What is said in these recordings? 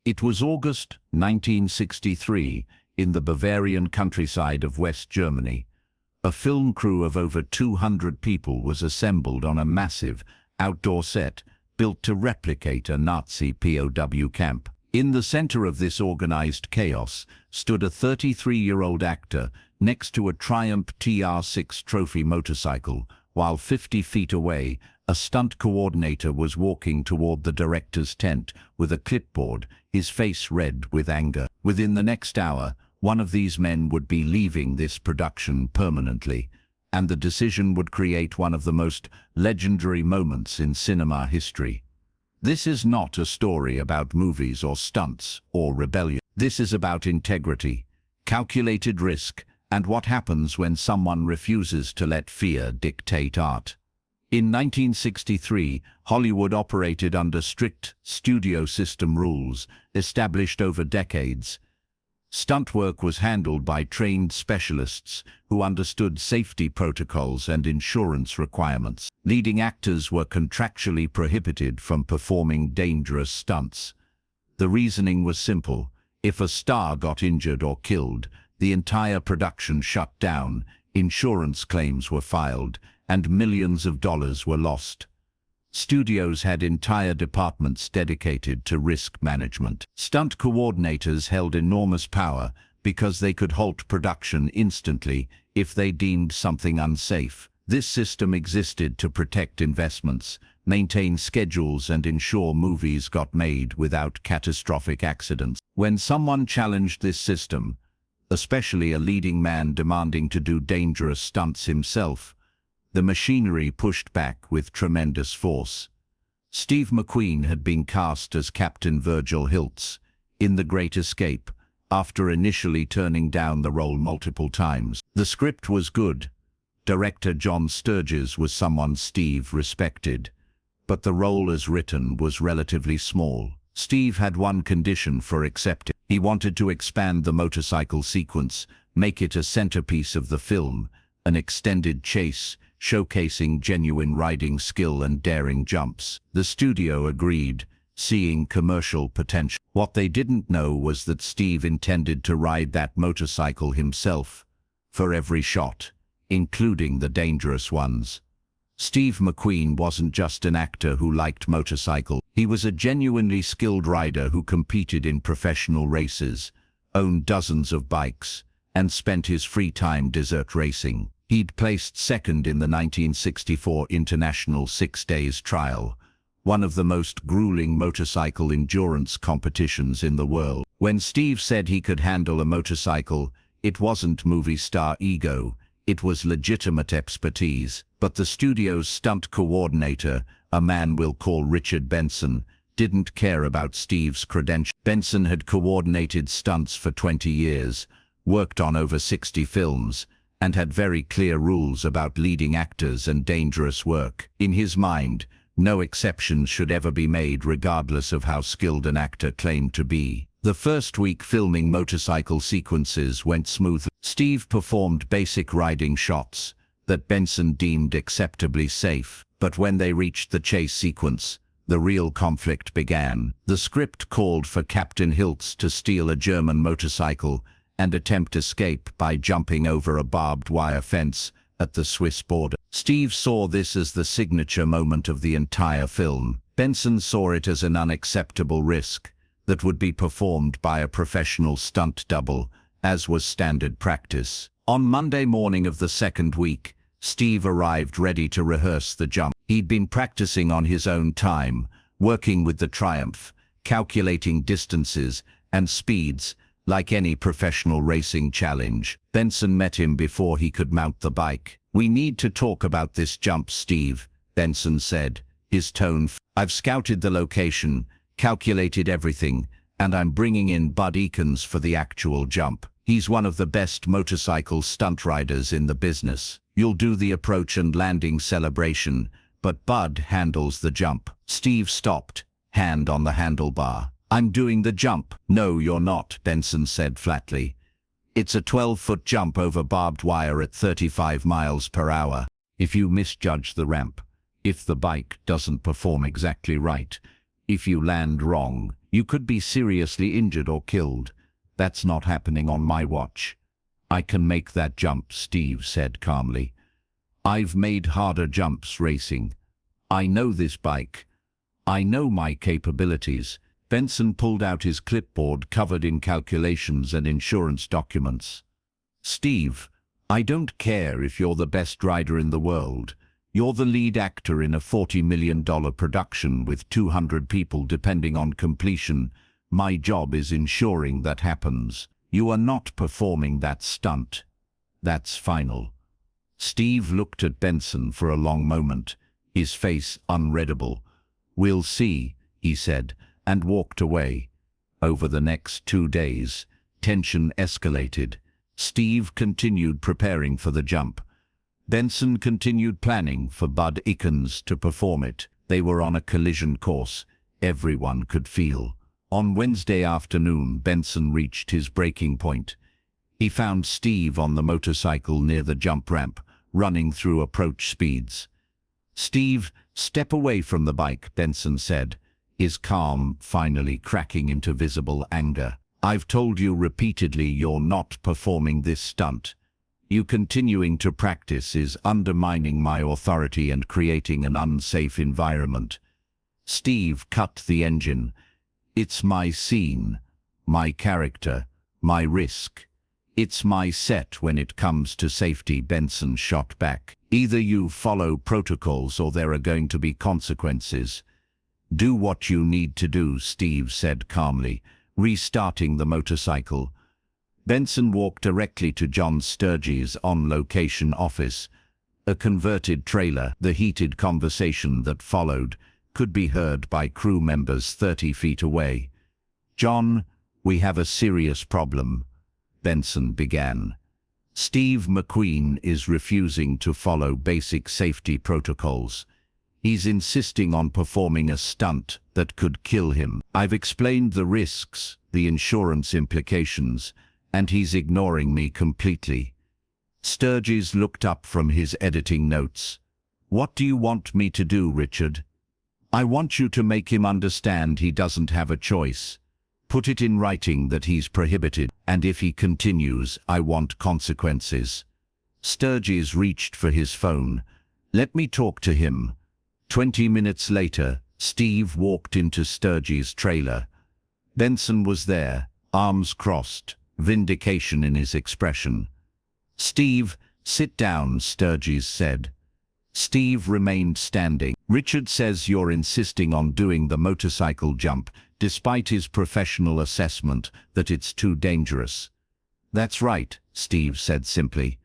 It was August 1963 in the Bavarian countryside of West Germany. A film crew of over 200 people was assembled on a massive outdoor set built to replicate a Nazi POW camp. In the center of this organized chaos stood a 33-year-old actor next to a Triumph TR6 trophy motorcycle, while 50 feet away, a stunt coordinator was walking toward the director's tent with a clipboard, his face red with anger. Within the next hour, one of these men would be leaving this production permanently, and the decision would create one of the most legendary moments in cinema history. This is not a story about movies or stunts or rebellion. This is about integrity, calculated risk, and what happens when someone refuses to let fear dictate art. In 1963, Hollywood operated under strict studio system rules established over decades. Stunt work was handled by trained specialists who understood safety protocols and insurance requirements. Leading actors were contractually prohibited from performing dangerous stunts. The reasoning was simple: if a star got injured or killed, the entire production shut down, insurance claims were filed, and millions of dollars were lost. Studios had entire departments dedicated to risk management. Stunt coordinators held enormous power because they could halt production instantly if they deemed something unsafe. This system existed to protect investments, maintain schedules, and ensure movies got made without catastrophic accidents. When someone challenged this system, especially a leading man demanding to do dangerous stunts himself, the machinery pushed back with tremendous force. Steve McQueen had been cast as Captain Virgil Hiltz in The Great Escape, after initially turning down the role multiple times. The script was good. Director John Sturges was someone Steve respected, but the role as written was relatively small. Steve had one condition for accepting. He wanted to expand the motorcycle sequence, make it a centerpiece of the film, an extended chase, showcasing genuine riding skill and daring jumps. The studio agreed, seeing commercial potential. What they didn't know was that Steve intended to ride that motorcycle himself, for every shot, including the dangerous ones. Steve McQueen wasn't just an actor who liked motorcycles. He was a genuinely skilled rider who competed in professional races, owned dozens of bikes, and spent his free time desert racing. He'd placed second in the 1964 International 6 Days Trial, one of the most grueling motorcycle endurance competitions in the world. When Steve said he could handle a motorcycle, it wasn't movie star ego, it was legitimate expertise. But the studio's stunt coordinator, a man we'll call Richard Benson, didn't care about Steve's credentials. Benson had coordinated stunts for 20 years, worked on over 60 films, and had very clear rules about leading actors and dangerous work. In his mind, no exceptions should ever be made regardless of how skilled an actor claimed to be. The first week filming motorcycle sequences went smoothly. Steve performed basic riding shots that Benson deemed acceptably safe, but when they reached the chase sequence, the real conflict began. The script called for Captain Hiltz to steal a German motorcycle and attempt escape by jumping over a barbed wire fence at the Swiss border. Steve saw this as the signature moment of the entire film. Benson saw it as an unacceptable risk that would be performed by a professional stunt double, as was standard practice. On Monday morning of the second week, Steve arrived ready to rehearse the jump. He'd been practicing on his own time, working with the Triumph, calculating distances and speeds, like any professional racing challenge. Benson met him before he could mount the bike. "We need to talk about this jump, Steve," Benson said, his tone. "I've scouted the location, calculated everything, and I'm bringing in Bud Eakins for the actual jump. He's one of the best motorcycle stunt riders in the business. You'll do the approach and landing celebration, but Bud handles the jump." Steve stopped, hand on the handlebar. "I'm doing the jump." "No, you're not," Benson said flatly. "It's a 12-foot jump over barbed wire at 35 miles per hour. If you misjudge the ramp, if the bike doesn't perform exactly right, if you land wrong, You could be seriously injured or killed. That's not happening on my watch. I can make that jump, Steve said calmly. I've made harder jumps racing. I know this bike. I know my capabilities. Benson pulled out his clipboard covered in calculations and insurance documents. Steve, I don't care if you're the best rider in the world. You're the lead actor in a $40 million production with 200 people depending on completion. My job is ensuring that happens. You are not performing that stunt. That's final. Steve looked at Benson for a long moment, his face unreadable. We'll see, he said, and walked away. Over the next 2 days, tension escalated. Steve continued preparing for the jump. Benson continued planning for Bud Ikens to perform it. They were on a collision course, everyone could feel. On Wednesday afternoon, Benson reached his breaking point. He found Steve on the motorcycle near the jump ramp, running through approach speeds. Steve, step away from the bike, Benson said, his calm finally cracking into visible anger. I've told you repeatedly you're not performing this stunt. You continuing to practice is undermining my authority and creating an unsafe environment. Steve cut the engine. It's my scene, my character, my risk. It's my set when it comes to safety, Benson shot back. Either you follow protocols or there are going to be consequences. Do what you need to do, Steve said calmly, restarting the motorcycle. Benson walked directly to John Sturges' on-location office. A converted trailer, the heated conversation that followed, could be heard by crew members 30 feet away. John, we have a serious problem, Benson began. Steve McQueen is refusing to follow basic safety protocols. He's insisting on performing a stunt that could kill him. I've explained the risks, the insurance implications, and he's ignoring me completely. Sturges looked up from his editing notes. What do you want me to do, Richard? I want you to make him understand he doesn't have a choice. Put it in writing that he's prohibited, and if he continues, I want consequences. Sturges reached for his phone. Let me talk to him. 20 minutes later, Steve walked into Sturges' trailer. Benson was there, arms crossed, vindication in his expression. Steve, sit down, Sturges said. Steve remained standing. Richard says you're insisting on doing the motorcycle jump, despite his professional assessment that it's too dangerous. That's right, Steve said simply.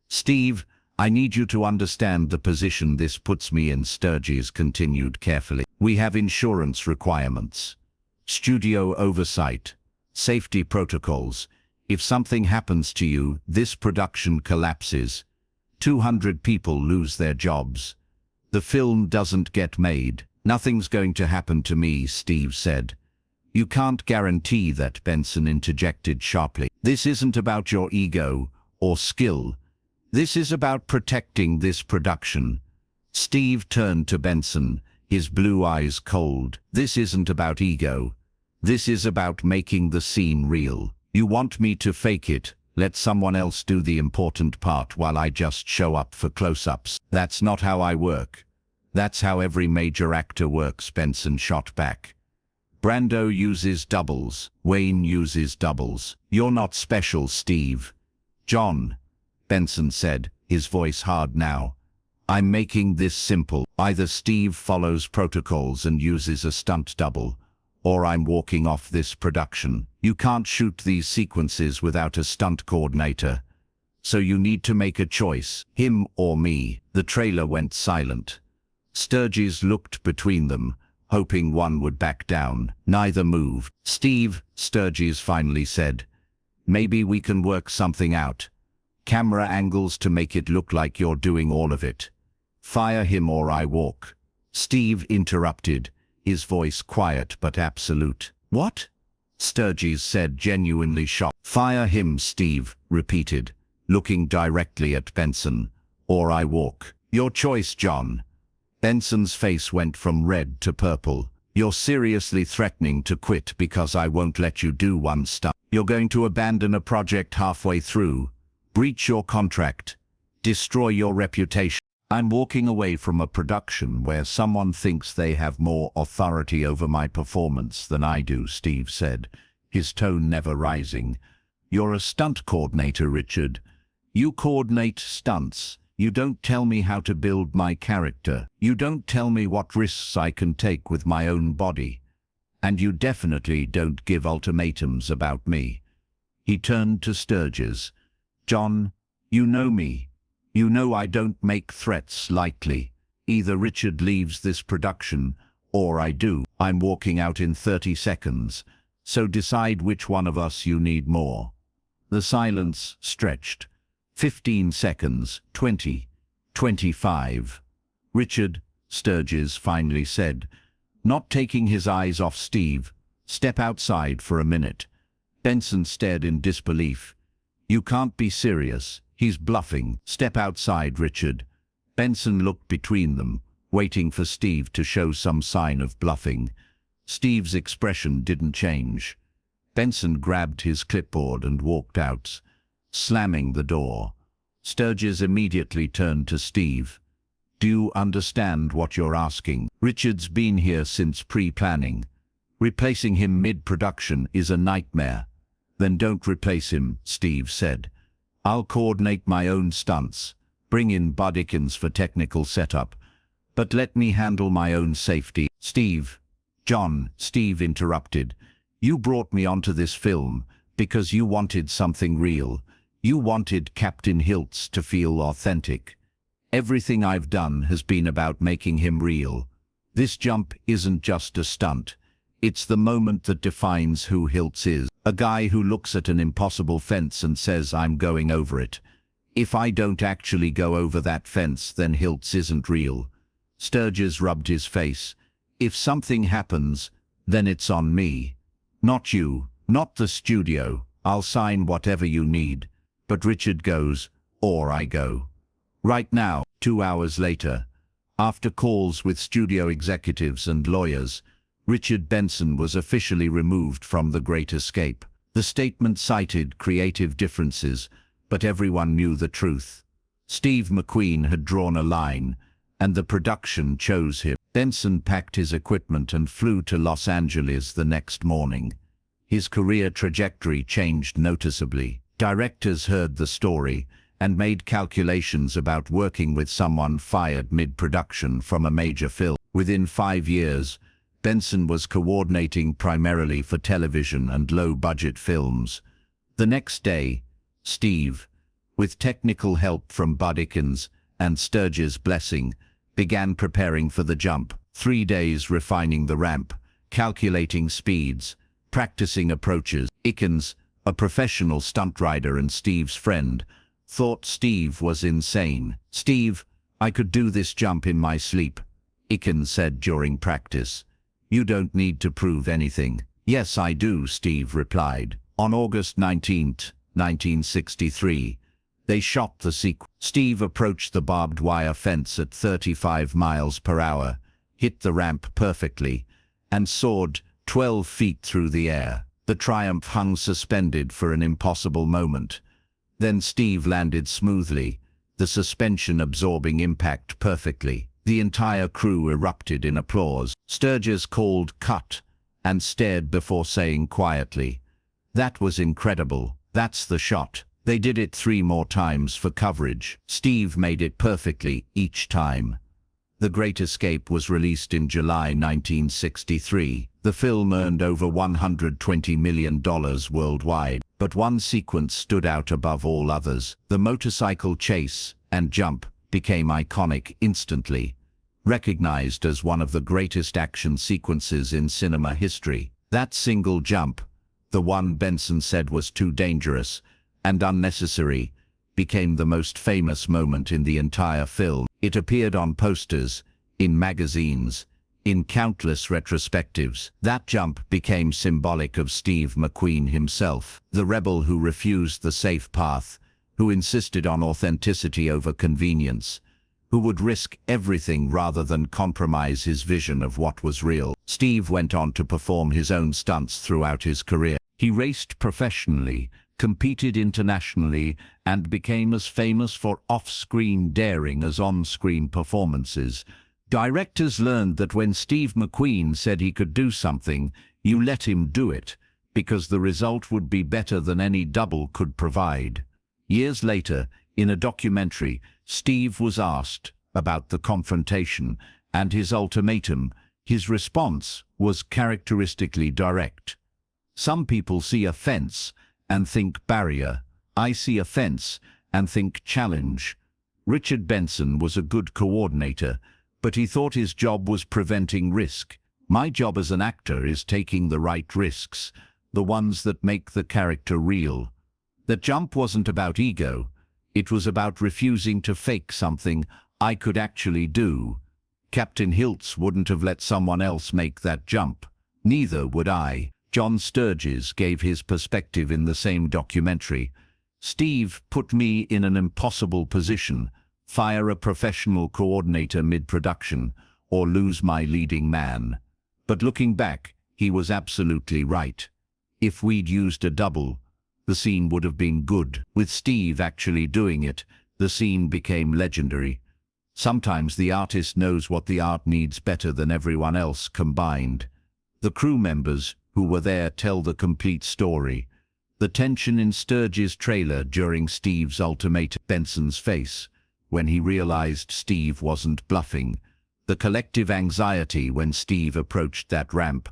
Steve, I need you to understand the position this puts me in, Sturges continued carefully. We have insurance requirements, studio oversight, safety protocols. If something happens to you, this production collapses. 200 people lose their jobs. The film doesn't get made. Nothing's going to happen to me, Steve said. You can't guarantee that, Benson interjected sharply. This isn't about your ego or skill. This is about protecting this production. Steve turned to Benson, his blue eyes cold. This isn't about ego. This is about making the scene real. You want me to fake it, let someone else do the important part while I just show up for close-ups. That's not how I work. That's how every major actor works, Benson shot back. Brando uses doubles. Wayne uses doubles. You're not special, Steve. John, Benson said, his voice hard now. I'm making this simple. Either Steve follows protocols and uses a stunt double, or I'm walking off this production. You can't shoot these sequences without a stunt coordinator. So you need to make a choice, him or me. The trailer went silent. Sturges looked between them, hoping one would back down. Neither moved. Steve, Sturges finally said, maybe we can work something out. Camera angles to make it look like you're doing all of it. Fire him or I walk. Steve interrupted, his voice quiet but absolute. What? Sturges said, genuinely shocked. Fire him, Steve repeated, looking directly at Benson. Or I walk. Your choice, John. Benson's face went from red to purple. You're seriously threatening to quit because I won't let you do one stunt. You're going to abandon a project halfway through, breach your contract, destroy your reputation. I'm walking away from a production where someone thinks they have more authority over my performance than I do, Steve said, his tone never rising. You're a stunt coordinator, Richard. You coordinate stunts. You don't tell me how to build my character. You don't tell me what risks I can take with my own body. And you definitely don't give ultimatums about me. He turned to Sturges. John, you know me. You know I don't make threats lightly. Either Richard leaves this production, or I do. I'm walking out in 30 seconds, so decide which one of us you need more. The silence stretched. 15 seconds, 20, 25. Richard, Sturges finally said, not taking his eyes off Steve, step outside for a minute. Benson stared in disbelief. You can't be serious. He's bluffing. Step outside, Richard. Benson looked between them, waiting for Steve to show some sign of bluffing. Steve's expression didn't change. Benson grabbed his clipboard and walked out, slamming the door. Sturges immediately turned to Steve. Do you understand what you're asking? Richard's been here since pre-planning. Replacing him mid-production is a nightmare. Then don't replace him, Steve said. I'll coordinate my own stunts, bring in Bud Ikins for technical setup, but let me handle my own safety. John, Steve interrupted. You brought me onto this film because you wanted something real. You wanted Captain Hiltz to feel authentic. Everything I've done has been about making him real. This jump isn't just a stunt. It's the moment that defines who Hiltz is. A guy who looks at an impossible fence and says, I'm going over it. If I don't actually go over that fence, then Hiltz isn't real. Sturges rubbed his face. If something happens, then it's on me. Not you, not the studio. I'll sign whatever you need. But Richard goes, or I go. Right now, 2 hours later, after calls with studio executives and lawyers, Richard Benson was officially removed from The Great Escape. The statement cited creative differences, but everyone knew the truth. Steve McQueen had drawn a line, and the production chose him. Benson packed his equipment and flew to Los Angeles the next morning. His career trajectory changed noticeably. Directors heard the story and made calculations about working with someone fired mid-production from a major film. Within 5 years, Benson was coordinating primarily for television and low-budget films. The next day, Steve, with technical help from Bud Ikins and Sturges' blessing, began preparing for the jump. 3 days refining the ramp, calculating speeds, practicing approaches. Ikins, a professional stunt rider and Steve's friend, thought Steve was insane. Steve, I could do this jump in my sleep, Ikins said during practice. You don't need to prove anything. Yes, I do, Steve replied. On August 19, 1963, they shot the sequence. Steve approached the barbed wire fence at 35 miles per hour, hit the ramp perfectly, and soared 12 feet through the air. The Triumph hung suspended for an impossible moment. Then Steve landed smoothly, the suspension absorbing impact perfectly. The entire crew erupted in applause. Sturges called cut and stared before saying quietly, "That was incredible. That's the shot." They did it 3 more times for coverage. Steve made it perfectly each time. The Great Escape was released in July 1963. The film earned over $120 million worldwide, but one sequence stood out above all others. The motorcycle chase and jump became iconic instantly, recognized as one of the greatest action sequences in cinema history. That single jump, the one Benson said was too dangerous and unnecessary, became the most famous moment in the entire film. It appeared on posters, in magazines, in countless retrospectives. That jump became symbolic of Steve McQueen himself, the rebel who refused the safe path, who insisted on authenticity over convenience, who would risk everything rather than compromise his vision of what was real. Steve went on to perform his own stunts throughout his career. He raced professionally, competed internationally, and became as famous for off-screen daring as on-screen performances. Directors learned that when Steve McQueen said he could do something, you let him do it, because the result would be better than any double could provide. Years later, in a documentary, Steve was asked about the confrontation and his ultimatum. His response was characteristically direct. "Some people see a fence and think barrier. I see a fence and think challenge." Richard Benson was a good coordinator, but he thought his job was preventing risk. "My job as an actor is taking the right risks, the ones that make the character real." The jump wasn't about ego. It was about refusing to fake something I could actually do. Captain Hiltz wouldn't have let someone else make that jump. Neither would I. John Sturges gave his perspective in the same documentary. "Steve put me in an impossible position: fire a professional coordinator mid-production, or lose my leading man. But looking back, he was absolutely right. If we'd used a double, the scene would have been good. With Steve actually doing it, the scene became legendary." Sometimes the artist knows what the art needs better than everyone else combined. The crew members who were there tell the complete story. The tension in Sturges' trailer during Steve's ultimatum, Benson's face when he realized Steve wasn't bluffing, the collective anxiety when Steve approached that ramp,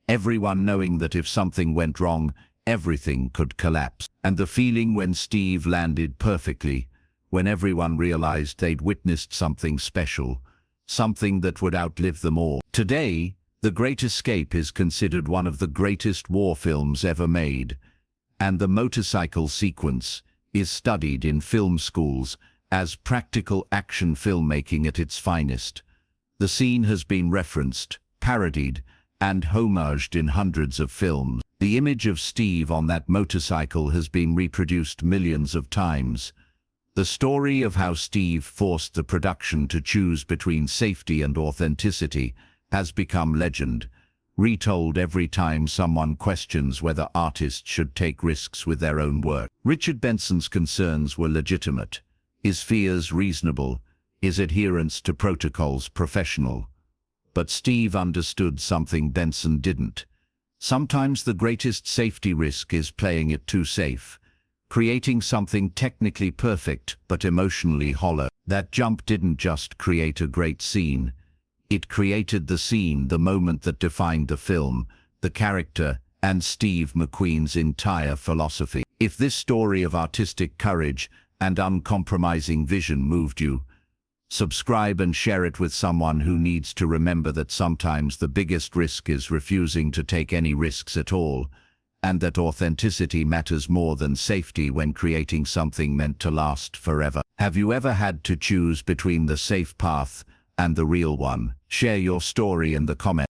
everyone knowing that if something went wrong, everything could collapse, and the feeling when Steve landed perfectly, when everyone realized they'd witnessed something special, something that would outlive them all. Today, The Great Escape is considered one of the greatest war films ever made, and the motorcycle sequence is studied in film schools as practical action filmmaking at its finest. The scene has been referenced, parodied, and homaged in hundreds of films. The image of Steve on that motorcycle has been reproduced millions of times. The story of how Steve forced the production to choose between safety and authenticity has become legend, retold every time someone questions whether artists should take risks with their own work. Richard Benson's concerns were legitimate, his fears reasonable, his adherence to protocols professional. But Steve understood something Benson didn't. Sometimes the greatest safety risk is playing it too safe, creating something technically perfect but emotionally hollow. That jump didn't just create a great scene. It created the scene, the moment that defined the film, the character, and Steve McQueen's entire philosophy. If this story of artistic courage and uncompromising vision moved you, subscribe and share it with someone who needs to remember that sometimes the biggest risk is refusing to take any risks at all, and that authenticity matters more than safety when creating something meant to last forever. Have you ever had to choose between the safe path and the real one? Share your story in the comments.